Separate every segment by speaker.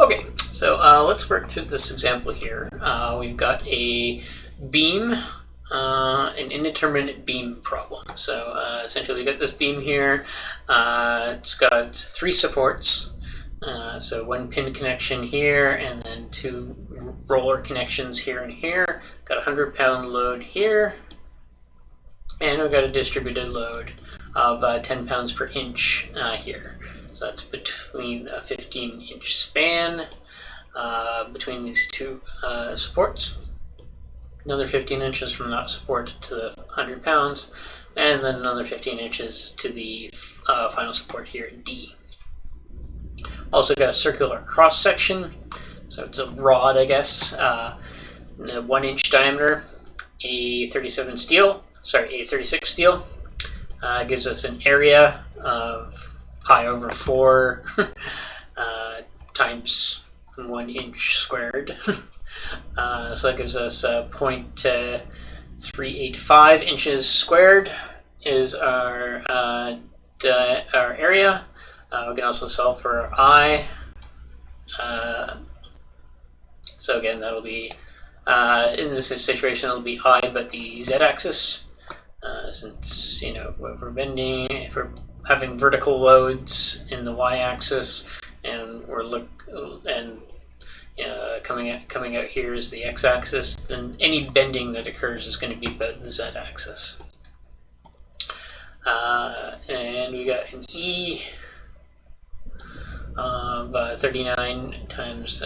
Speaker 1: Okay, so let's work through this example here. We've got a beam, an indeterminate beam problem. So essentially we got this beam here. It's got 3 supports. So 1 pin connection here, and then 2 roller connections here and here. Got a 100-pound load here, and we've got a distributed load of 10 pounds per inch here. So that's between a 15-inch span between these 2 supports. Another 15 inches from that support to the 100 pounds, and then another 15 inches to the final support here at D. Also got a circular cross section, so it's a rod, I guess, 1-inch diameter, A36 steel. Gives us an area of pi over 4 times 1 inch squared. So that gives us 0.385 inches squared is our area. We can also solve for I. So again, that'll be, in this situation, it'll be I, but the z-axis. Since, you know, if we're having vertical loads in the y-axis, and coming out here is the x-axis, then any bending that occurs is going to be about the z-axis. And we got an E of 39 times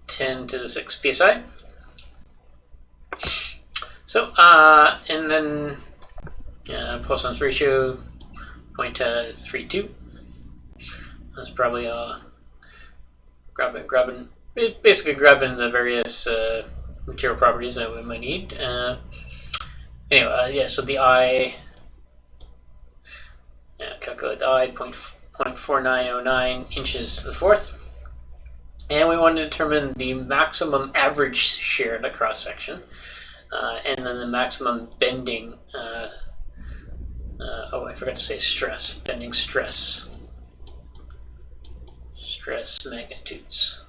Speaker 1: 10 to the 6 psi. So, and then Poisson's ratio 0.32. That's probably basically grabbing the various material properties that we might need. Anyway, so the I, calculate the I, 0.4909 inches to the 4th. And we want to determine the maximum average shear in the cross section, and then the maximum bending. I forgot to say stress. Bending stress. Stress magnitudes.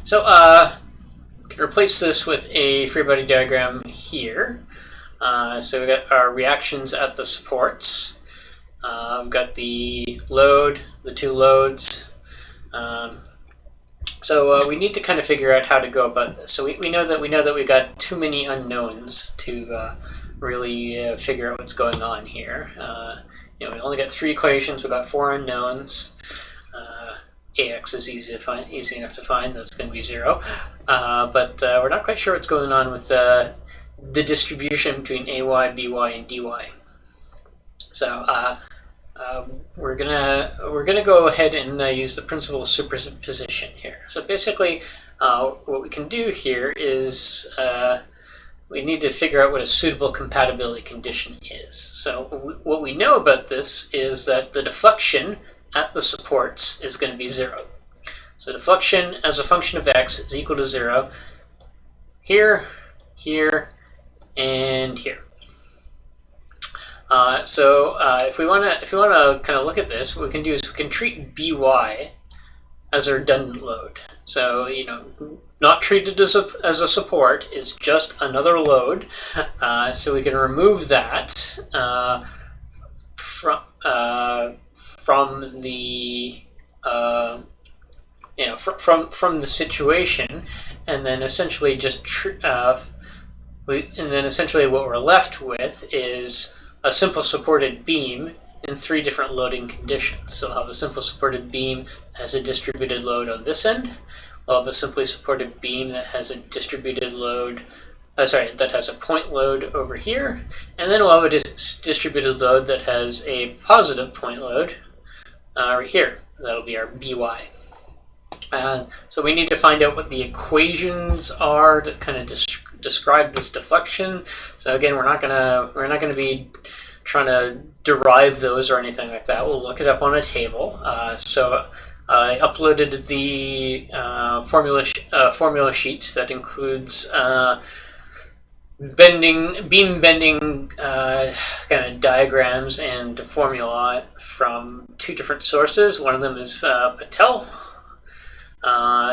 Speaker 1: So we can replace this with a free body diagram here. So we got our reactions at the supports. We've got the load, the 2 loads. So we need to kind of figure out how to go about this. So we know that we've got too many unknowns to really figure out what's going on here. We only got 3 equations. We've got 4 unknowns. AX is easy enough to find. That's going to be 0. But we're not quite sure what's going on with the distribution between AY, BY, and DY. So we're gonna go ahead and use the principle of superposition here. So basically, what we can do here is we need to figure out what a suitable compatibility condition is. So what we know about this is that the deflection at the supports is going to be 0. So deflection as a function of x is equal to 0 here, here, and here. So if we want to kind of look at this, what we can do is we can treat by as a redundant load. So not treated as a support, it's just another load. So we can remove that from the from the situation, and then essentially essentially what we're left with is a simple supported beam in 3 different loading conditions. So we'll have a simple supported beam that has a distributed load on this end. We'll have a simply supported beam that has a distributed load, that has a point load over here, and then we'll have a distributed load that has a positive point load right here. That'll be our BY. So we need to find out what the equations are that kind of describe this deflection. So again, we're not gonna be trying to derive those or anything like that. We'll look it up on a table. So I uploaded the formula sheets that includes beam bending kind of diagrams and formula from two different sources. One of them is Patel.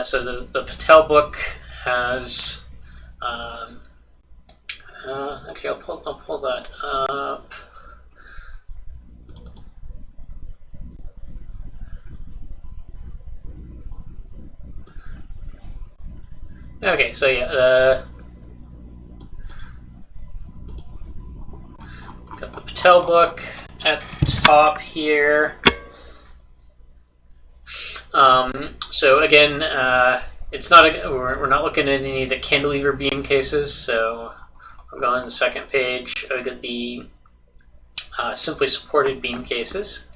Speaker 1: So the Patel book has. Actually, I'll pull that up. Okay, so yeah, got the Patel book at the top here. So again, it's not we're not looking at any of the cantilever beam cases. So I'll go on the second page. I got the simply supported beam cases.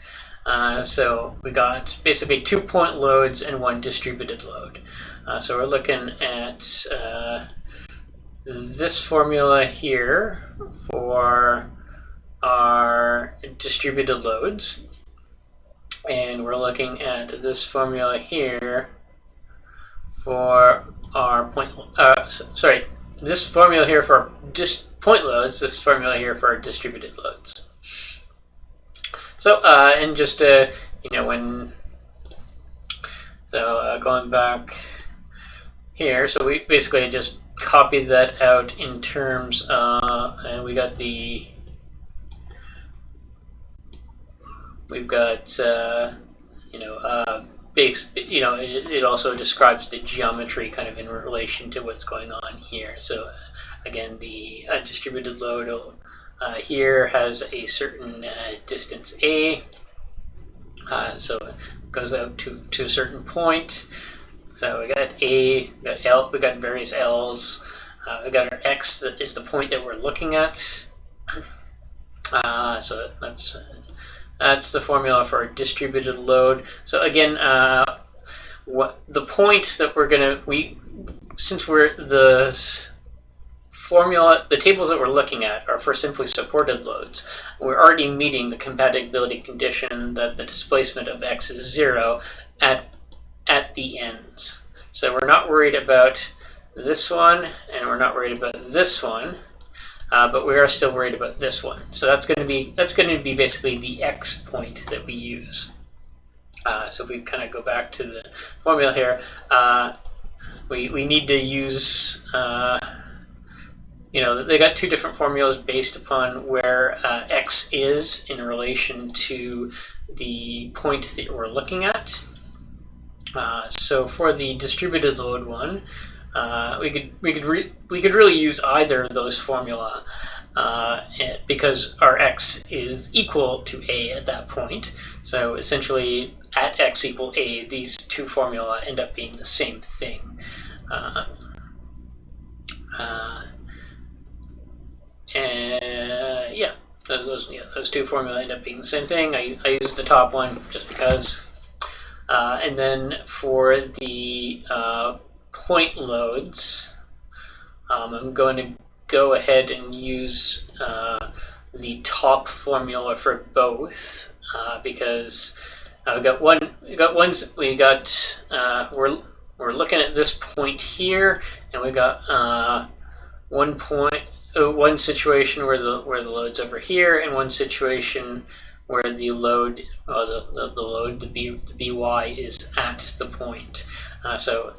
Speaker 1: So we got basically 2-point loads and one distributed load. So we're looking at this formula here for our distributed loads, and we're looking at this formula here for our this formula here for our point loads, this formula here for our distributed loads. So and just going back here, so we basically just copied that out in terms and we've got it also describes the geometry kind of in relation to what's going on here. So again, the distributed load here has a certain distance A, so it goes out to a certain point. So we got A, we got L, we got various L's. We got our X, that is the point that we're looking at. So that's the formula for our distributed load. So again, what the point that since the formula, the tables that we're looking at are for simply supported loads, we're already meeting the compatibility condition that the displacement of X is 0 at the ends. So we're not worried about this one, and we're not worried about this one, but we are still worried about this one. So that's going to be basically the X point that we use. So if we kind of go back to the formula here, we need to use they got two different formulas based upon where X is in relation to the point that we're looking at. So for the distributed load one, we could really use either of those formula because our X is equal to A at that point. So essentially, at X equal A, these two formula end up being the same thing. And yeah, those two formula end up being the same thing. I used the top one just because. And then for the point loads, I'm going to go ahead and use the top formula for both because we're looking at this point here, and we got one situation where the load's over here, and one situation where the load, the by is at the point. So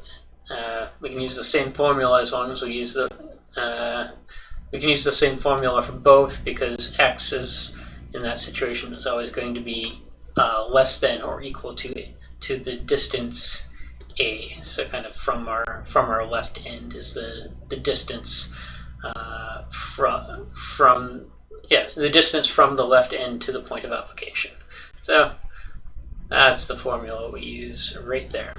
Speaker 1: we can use the same formula as long as we use we can use the same formula for both, because X is in that situation is always going to be less than or equal to the distance A. So kind of from our left end is the distance the distance from the left end to the point of application. So that's the formula we use right there.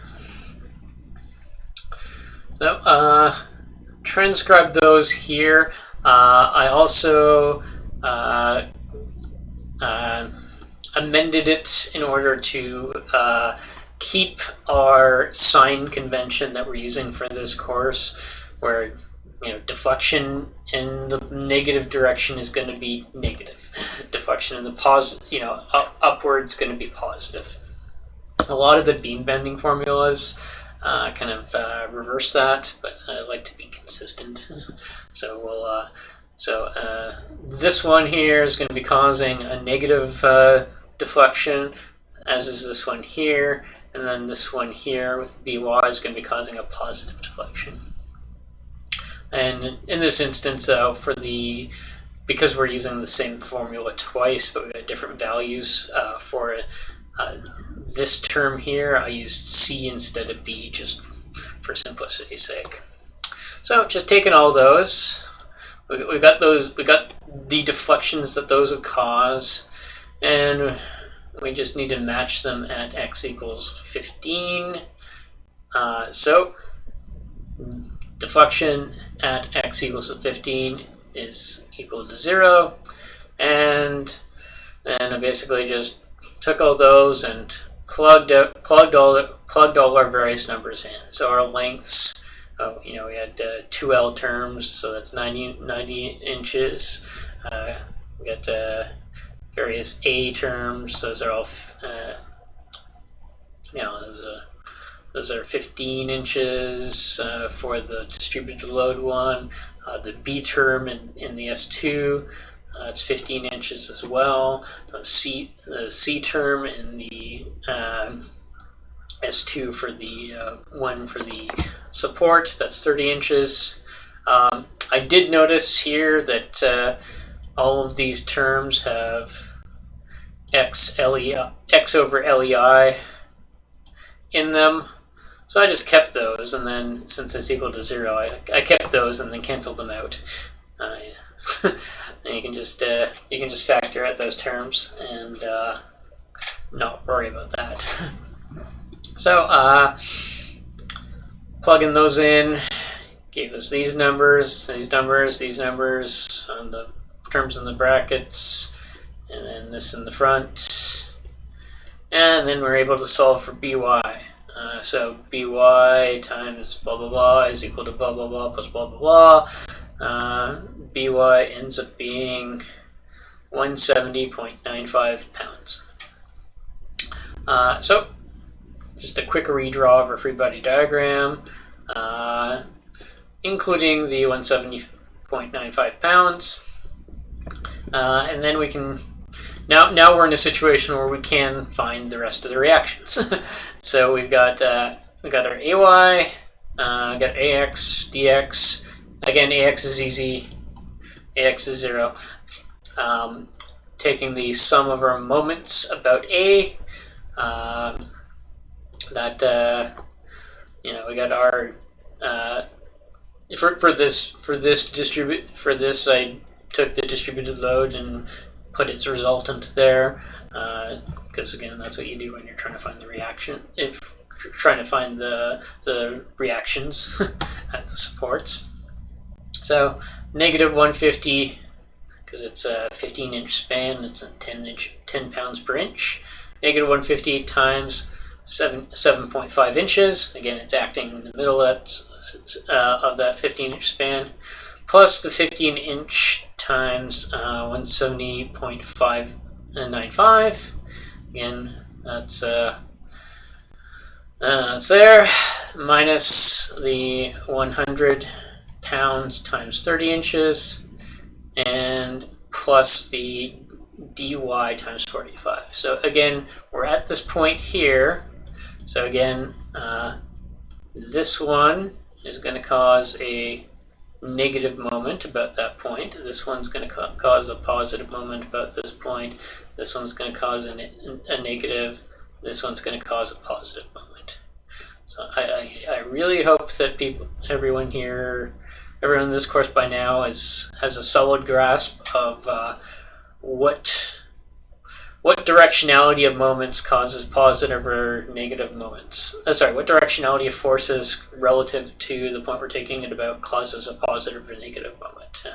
Speaker 1: So transcribe those here. I also amended it in order to keep our sign convention that we're using for this course, where deflection in the negative direction is going to be negative. Deflection in the positive, upwards, going to be positive. A lot of the beam bending formulas kind of reverse that, but I like to be consistent. So we'll this one here is going to be causing a negative deflection, as is this one here, and then this one here with by is going to be causing a positive deflection. And in this instance, because we're using the same formula twice, but we got different values for this term here, I used C instead of B just for simplicity's sake. So just taking all those, we got the deflections that those would cause, and we just need to match them at x equals 15. So deflection at x equals 15 is equal to 0, and then I basically just took all those and plugged all our various numbers in. So our lengths, we had 2L terms, so that's 90 inches. We got various A terms. Those are all, those are 15 inches for the distributed load one. The B term in the S2, it's 15 inches as well. The C term in the S2 for the one for the support, that's 30 inches. I did notice here that all of these terms have x over LEI in them. So I just kept those, and then since it's equal to 0, I kept those and then canceled them out. And you can just factor out those terms and not worry about that. So plugging those in gave us these numbers, these numbers on the terms in the brackets, and then this in the front, and then we're able to solve for by. So by times blah blah blah is equal to blah blah blah plus blah blah blah. By ends up being 170.95 pounds. So just a quick redraw of our free body diagram, including the 170.95 pounds, and then we can. Now we're in a situation where we can find the rest of the reactions. So we've got our AY, got AX, DX. Again, AX is easy. AX is 0. Taking the sum of our moments about A. We got our for this I took the distributed load and put its resultant there, because again, that's what you do when you're trying to find the reaction. If you're trying to find the reactions at the supports. So negative 150, because it's a 15-inch span, it's a 10 pounds per inch. Negative 150 times 7.5 inches. Again, it's acting in the middle of that 15-inch span. Plus the 15-inch times 170.595. Again, that's there. Minus the 100 pounds times 30 inches, and plus the dy times 45. So again, we're at this point here. So again, this one is going to cause a negative moment about that point. This one's going to cause a positive moment about this point. This one's going to cause a negative. This one's going to cause a positive moment. So I really hope that everyone in this course by now has a solid grasp of what directionality of moments causes positive or negative moments. What directionality of forces relative to the point we're taking it about causes a positive or negative moment.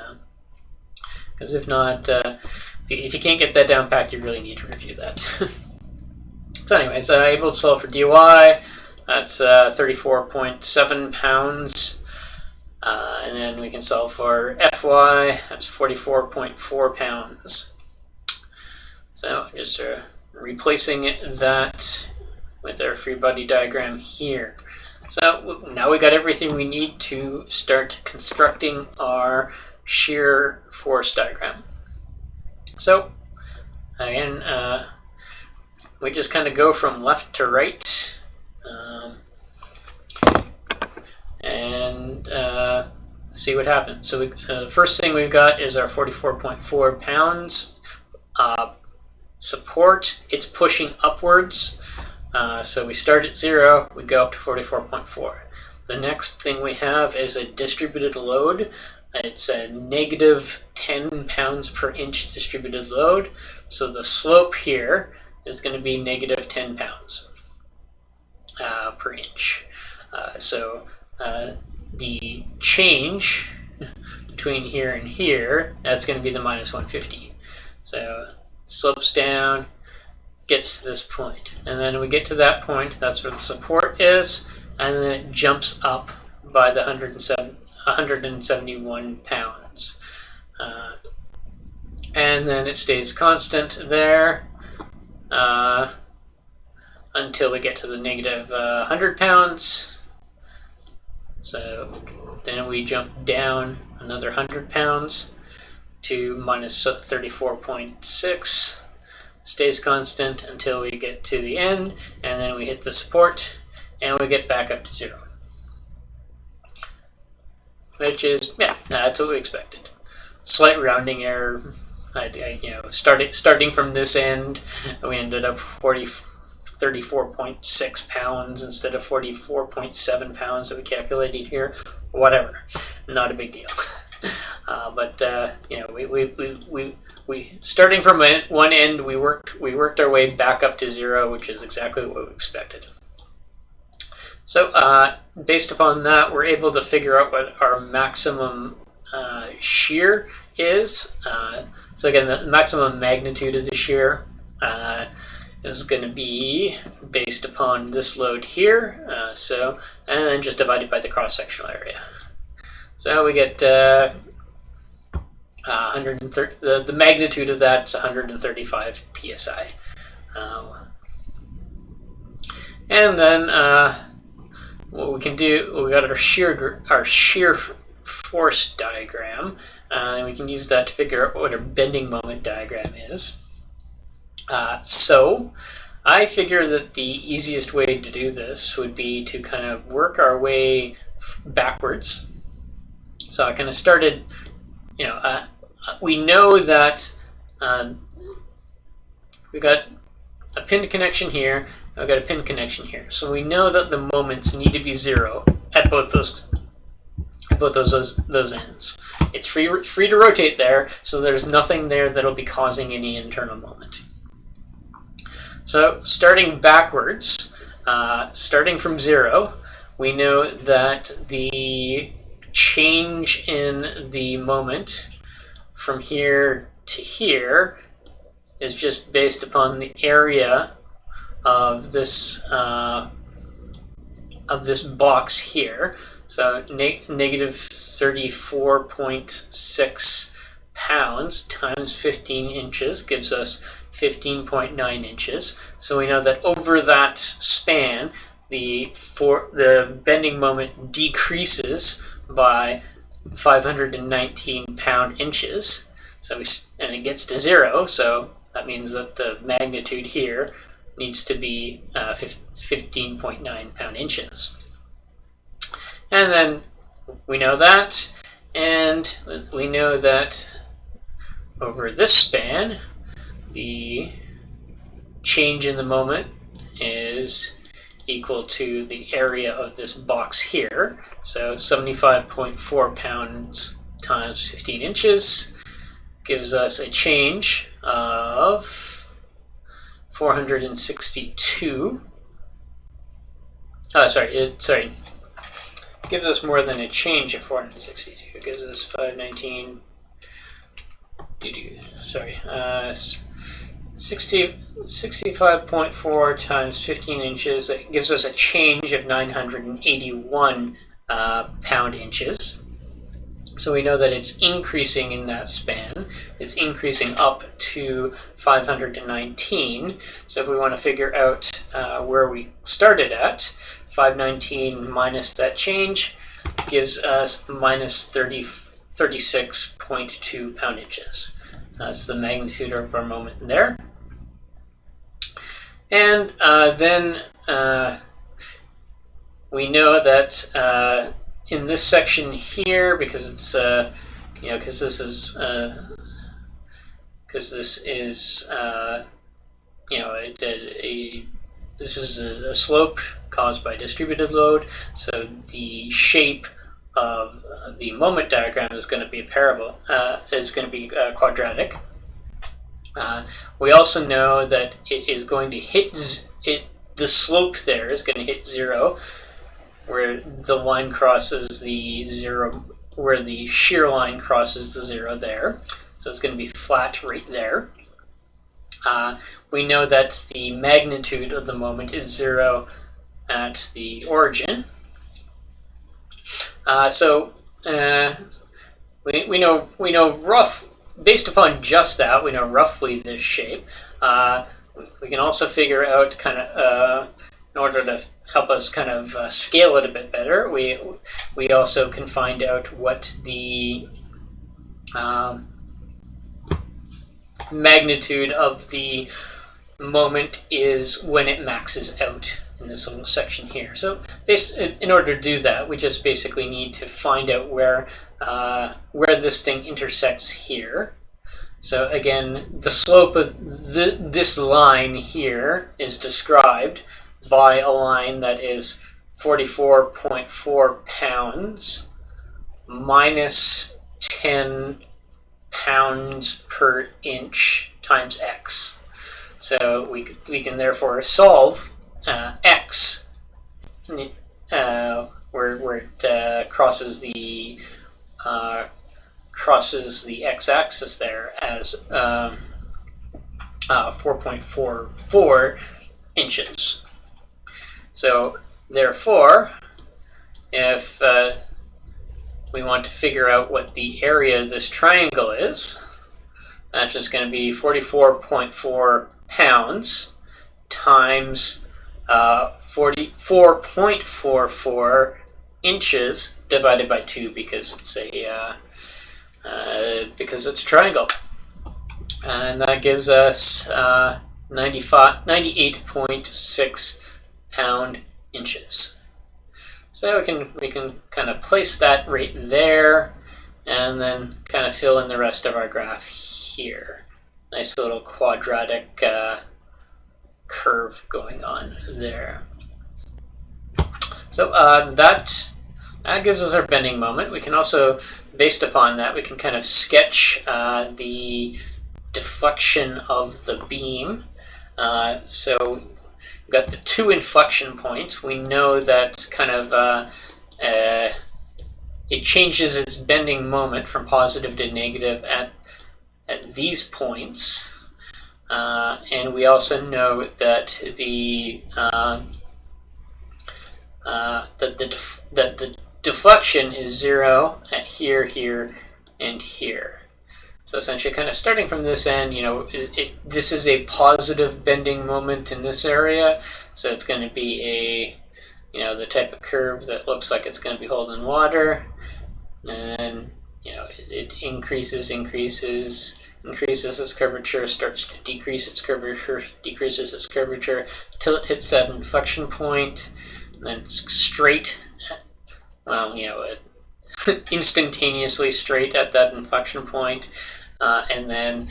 Speaker 1: Because if not, if you can't get that down packed, you really need to review that. So anyways, able to solve for dy. That's 34.7 pounds. And then we can solve for Fy. That's 44.4 pounds. So just replacing that with our free body diagram here. So now we got everything we need to start constructing our shear force diagram. So again, we just kind of go from left to right, and see what happens. So the first thing we've got is our 44.4 pounds support. It's pushing upwards. So we start at 0, we go up to 44.4. The next thing we have is a distributed load. It's a negative 10 pounds per inch distributed load. So the slope here is going to be negative 10 pounds per inch. So the change between here and here, that's going to be the minus 150. So slopes down, gets to this point, and then we get to that point, that's where the support is, and then it jumps up by the 171 pounds. And then it stays constant there until we get to the negative 100 pounds. So then we jump down another 100 pounds to minus 34.6. Stays constant until we get to the end, and then we hit the support, and we get back up to 0. Which is, yeah, that's what we expected. Slight rounding error. Starting from this end, we ended up 34.6 pounds instead of 44.7 pounds that we calculated here. Whatever, not a big deal. But we starting from one end, we worked our way back up to 0, which is exactly what we expected. So based upon that, we're able to figure out what our maximum shear is. So again, the maximum magnitude of the shear is going to be based upon this load here. And then just divided by the cross-sectional area. So we get 130. The magnitude of that is 135 psi. And then what we can do, we got our shear force diagram, and we can use that to figure out what our bending moment diagram is. So I figure that the easiest way to do this would be to kind of work our way backwards. So I kind of started, we know that we got a pinned connection here, I've got a pinned connection here. So we know that the moments need to be 0 at both those ends. It's free to rotate there, so there's nothing there that'll be causing any internal moment. So starting backwards, starting from 0, we know that the change in the moment from here to here is just based upon the area of this box here. So negative 34.6 pounds times 15 inches gives us 15.9 inches. So we know that over that span, the bending moment decreases by 519 pound inches. And it gets to 0. So that means that the magnitude here needs to be 15.9 pound inches. And then we know that, and we know that over this span, the change in the moment is equal to the area of this box here. So 75.4 pounds times 15 inches gives us a change of 462. Gives us more than a change of 462. It gives us 519. 65.4 times 15 inches. That gives us a change of 981 pound inches. So we know that it's increasing in that span. It's increasing up to 519. So if we want to figure out where we started at, 519 minus that change gives us minus 36.2 pound-inches. So that's the magnitude of our moment there. And then we know that in this section here, because it's because this is this is a slope caused by distributed load, so the shape of the moment diagram is going to be quadratic. We also know that it is going to hit the slope there is going to hit 0, where the line crosses the 0, where the shear line crosses the 0 there. So it's going to be flat right there. We know that the magnitude of the moment is 0 at the origin. We know based upon just that, we know roughly this shape. We can also figure out kind of in order to help us kind of scale it a bit better, we also can find out what the magnitude of the moment is when it maxes out in this little section here. So in order to do that, we just basically need to find out where this thing intersects here. So again, the slope of this line here is described by a line that is 44.4 pounds minus 10 pounds per inch times x. So we can therefore solve x where it crosses the x-axis there as 4.44 inches. So therefore, if we want to figure out what the area of this triangle is, that's just going to be 44.4 pounds times 44.44 inches divided by 2, because it's a triangle, and that gives us 98.6 pound-inches. So we can kind of place that right there, and then kind of fill in the rest of our graph here. Nice little quadratic curve going on there. So that gives us our bending moment. We can also, based upon that, we can kind of sketch the deflection of the beam. So we've got the 2 inflection points. We know that kind of it changes its bending moment from positive to negative at these points. And we also know that the deflection is 0 at here, here, and here. So essentially, kind of starting from this end, this is a positive bending moment in this area, so it's going to be the type of curve that looks like it's going to be holding water, and it increases its curvature, starts to decrease its curvature, decreases its curvature until it hits that inflection point, and then it's straight. Instantaneously straight at that inflection point, and then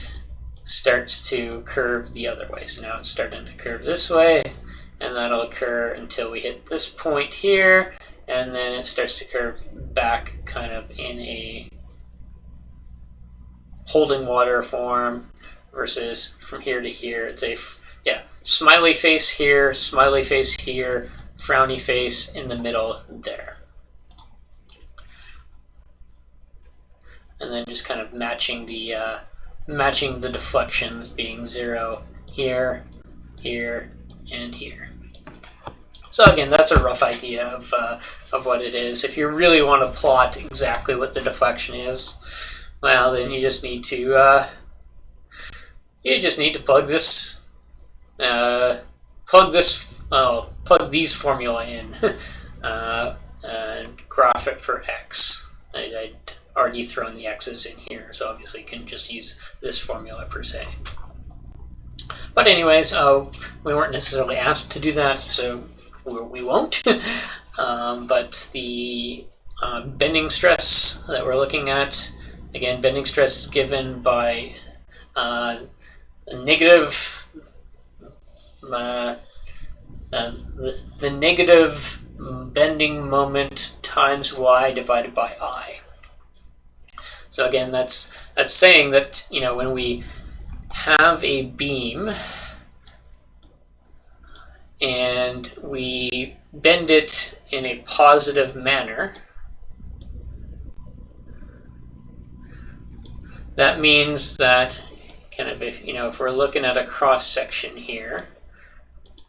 Speaker 1: starts to curve the other way. So now it's starting to curve this way, and that'll occur until we hit this point here, and then it starts to curve back kind of in a holding water form, versus from here to here. It's a smiley face here, frowny face in the middle there. And then just kind of matching the deflections being 0 here, here, and here. So again, that's a rough idea of what it is. If you really want to plot exactly what the deflection is, well, then you just need to plug these formula in and graph it for x. I'd already thrown the x's in here, so obviously you can just use this formula per se. But anyways, we weren't necessarily asked to do that, so we won't. But the bending stress that we're looking at, again, bending stress is given by the negative bending moment times y divided by I. So again, that's saying that, you know, when we have a beam and we bend it in a positive manner, that means that kind of, if we're looking at a cross section here,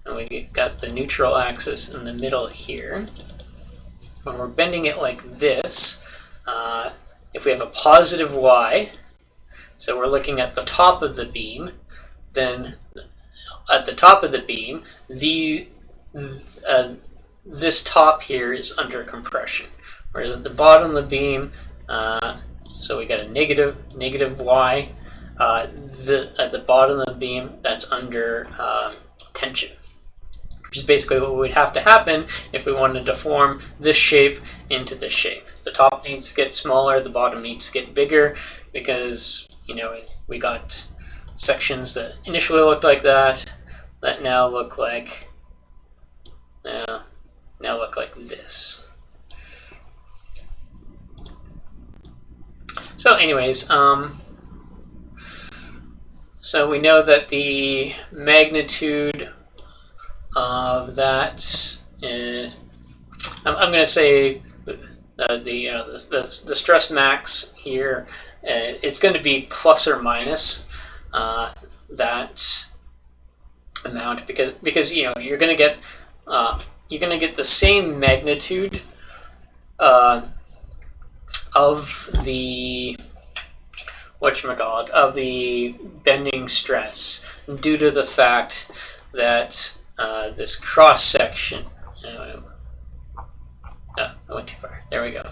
Speaker 1: and we got the neutral axis in the middle here, when we're bending it like this, if we have a positive y, so we're looking at the top of the beam, then at the top of the beam, this top here is under compression, whereas at the bottom of the beam, so we got a negative y, at the bottom of the beam, that's under tension, which is basically what would have to happen if we wanted to deform this shape into this shape. The top needs to get smaller, the bottom needs to get bigger, because, you know, we got sections that initially looked like that now look like this. So anyways, so we know that the magnitude of that is, I'm going to say the stress max here, it's going to be plus or minus that amount, because you know, you're going to get the same magnitude of the of the bending stress due to the fact that this cross section. I went too far. There we go.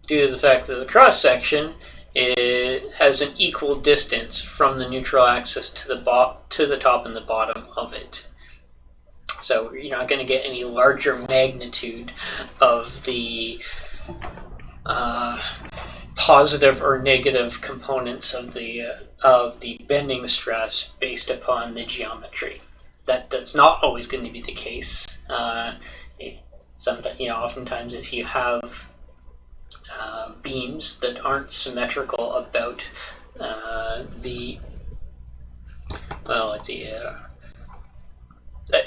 Speaker 1: Due to the fact that the cross section has an equal distance from the neutral axis to the top and the bottom of it. So you're not going to get any larger magnitude of the positive or negative components of the bending stress based upon the geometry. That's not always going to be the case. Sometimes, oftentimes if you have beams that aren't symmetrical about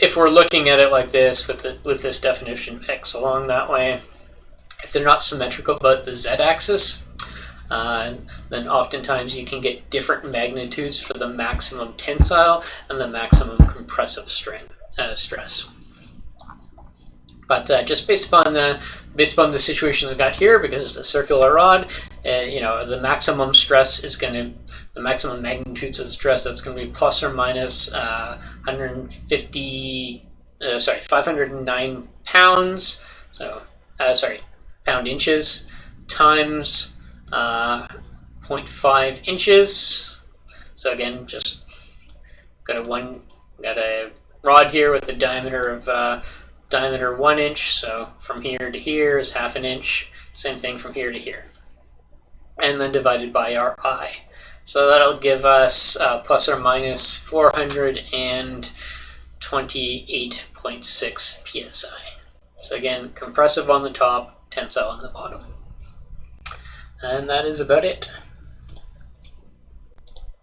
Speaker 1: if we're looking at it like this with this definition of x along that way, if they're not symmetrical about the z-axis, then oftentimes you can get different magnitudes for the maximum tensile and the maximum compressive stress. But just based upon the situation we've got here, because it's a circular rod, the maximum stress is the maximum magnitudes of the stress, that's going to be plus or minus 509 pounds. So pound inches times 0.5 inches. So again, just got a rod here with a diameter 1 inch, so from here to here is half an inch, same thing from here to here, and then divided by our I. So that'll give us plus or minus 428.6 psi. So again, compressive on the top, tensile on the bottom. And that is about it.